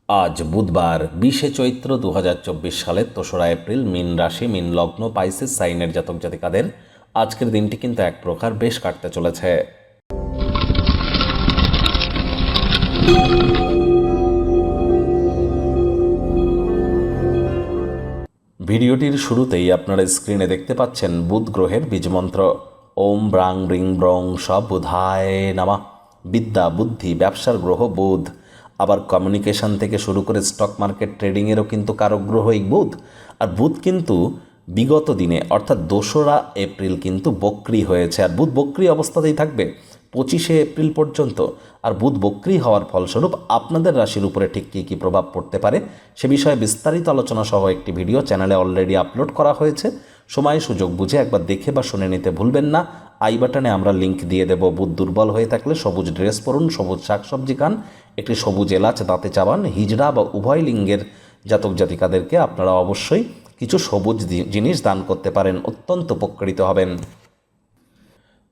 আজ বুধবার 20শে চৈত্র 2024 সালের 3রা এপ্রিল। মীন রাশি, মীন লগ্ন, পাইসিস সাইনের জাতক জাতিকাদের আজকের দিনটি কিন্তু এক প্রকার বেশ কাটতে চলেছে। ভিডিওটির শুরুতেই আপনারা স্ক্রিনে দেখতে পাচ্ছেন বুধ গ্রহের বীজমন্ত্র। ওম ব্রাং রিং ব্রং সব বুধায় নামা। বিদ্যা, বুদ্ধি, ব্যবসার গ্রহ বুধ। আবার কমিউনিকেশন থেকে শুরু করে স্টক মার্কেট ট্রেডিংয়েরও কিন্তু কারক গ্রহ এই বুধ। আর বুধ কিন্তু বিগত দিনে অর্থাৎ 2রা এপ্রিল কিন্তু বক্রী হয়েছে, আর বুধ বক্রী অবস্থাতেই থাকবে 25শে এপ্রিল পর্যন্ত। আর বুধ বক্রী হওয়ার ফলস্বরূপ আপনাদের রাশির উপরে ঠিক কী কী প্রভাব পড়তে পারে সে বিষয়ে বিস্তারিত আলোচনা সহ একটি ভিডিও চ্যানেলে অলরেডি আপলোড করা হয়েছে। সময় সুযোগ বুঝে একবার দেখে বা শুনে নিতে ভুলবেন না। আই বাটনে আমরা লিঙ্ক দিয়ে দেব। বুধ দুর্বল হয়ে থাকলে সবুজ ড্রেস পরুন, সবুজ শাকসবজি খান, একটি সবুজ এলাচ দাঁতে চাবান। হিজড়া বা উভয় লিঙ্গের জাতক জাতিকাদেরকে আপনারা অবশ্যই কিছু সবুজ জিনিস দান করতে পারেন, অত্যন্ত উপকৃত হবেন।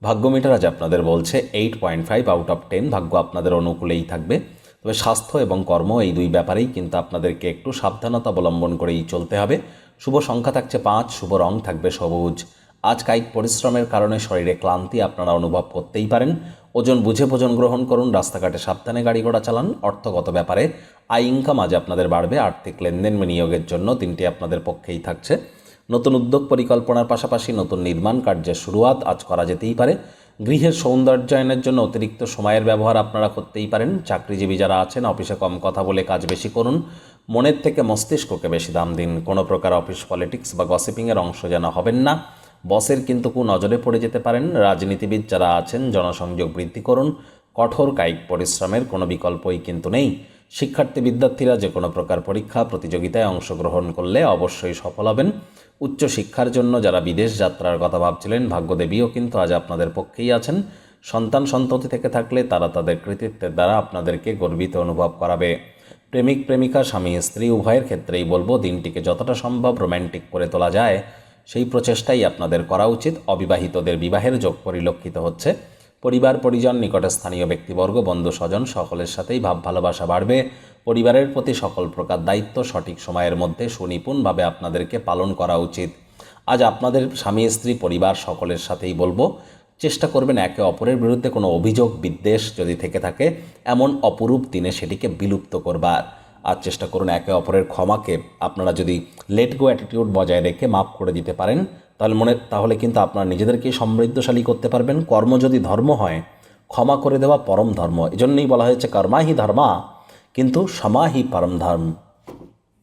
ভাগ্য মিটার আজ আপনাদের বলছে 8.5 আউট অফ 10। ভাগ্য আপনাদের অনুকূলেই থাকবে, তবে স্বাস্থ্য এবং কর্ম এই দুই ব্যাপারেই কিন্তু আপনাদেরকে একটু সাবধানতা অবলম্বন করেই চলতে হবে। শুভ সংখ্যা থাকছে 5, শুভ রং থাকবে সবুজ। আজ কায়িক পরিশ্রমের কারণে শরীরে ক্লান্তি আপনারা অনুভব করতেই পারেন। ওজন বুঝে ভোজন গ্রহণ করুন, রাস্তাঘাটে সাবধানে গাড়ি ঘোড়া চালান। অর্থগত ব্যাপারে আয় ইনকাম আজ আপনাদের বাড়বে। আর্থিক লেনদেন বিনিয়োগের জন্য দিনটি আপনাদের পক্ষেই থাকছে। নতুন উদ্যোগ পরিকল্পনার পাশাপাশি নতুন নির্মাণ কার্যের শুরুয়াত আজ করা যেতেই পারে। গৃহের সৌন্দর্যায়নের জন্য অতিরিক্ত সময়ের ব্যবহার আপনারা করতেই পারেন। চাকরিজীবী যারা আছেন অফিসে কম কথা বলে কাজ বেশি করুন। মনের থেকে মস্তিষ্ককে বেশি দাম দিন। কোনো প্রকার অফিস পলিটিক্স বা গসিপিংয়ের অংশ যেন হবেন না। বসের কিন্তু নজরে পড়ে যেতে পারেন। রাজনীতিবিদ যারা আছেন জনসংযোগ বৃদ্ধি করুন। কঠোর কায়িক পরিশ্রমের কোনো বিকল্পই কিন্তু নেই। শিক্ষার্থী বিদ্যার্থীরা যে কোনো প্রকার পরীক্ষা প্রতিযোগিতায় অংশগ্রহণ করলে অবশ্যই সফল হবেন। উচ্চশিক্ষার জন্য যারা বিদেশ যাত্রার কথা ভাবছিলেন, ভাগ্যদেবীও কিন্তু আজ আপনাদের পক্ষেই আছেন। সন্তান সন্ততি থেকে থাকলে তারা তাদের কৃতিত্বের দ্বারা আপনাদেরকে গর্বিত অনুভব করাবে। প্রেমিক প্রেমিকা, স্বামী স্ত্রী উভয়ের ক্ষেত্রেই বলবো দিনটিকে যতটা সম্ভব রোম্যান্টিক করে তোলা যায় সেই প্রচেষ্টাই আপনাদের করা উচিত। অবিবাহিতদের বিবাহের যোগ পরিলক্ষিত হচ্ছে। পরিবার পরিজন, নিকটে স্থানীয় ব্যক্তিবর্গ, বন্ধু স্বজন সকলের সাথেই ভাব ভালোবাসা বাড়বে। পরিবারের প্রতি সকল প্রকার দায়িত্ব সঠিক সময়ের মধ্যে সুনিপুণভাবে আপনাদেরকে পালন করা উচিত। আজ আপনাদের স্বামী স্ত্রী পরিবার সকলের সাথেই বলবো চেষ্টা করবেন একে অপরের বিরুদ্ধে কোনো অভিযোগ বিদ্বেষ যদি থেকে থাকে এমন অপরূপ দিনে সেটিকে বিলুপ্ত করবার। আর চেষ্টা করুন একে অপরের ক্ষমাকে আপনারা যদি লেট গো অ্যাটিটিউড বজায় রেখে মাফ করে দিতে পারেন তাহলে কিন্তু আপনারা নিজেদেরকেই সমৃদ্ধশালী করতে পারবেন। কর্ম যদি ধর্ম হয়, ক্ষমা করে দেওয়া পরম ধর্ম। এজন্যই বলা হয়েছে কর্মা হি ধর্মা কিন্তু সমাহি পরম ধর্ম।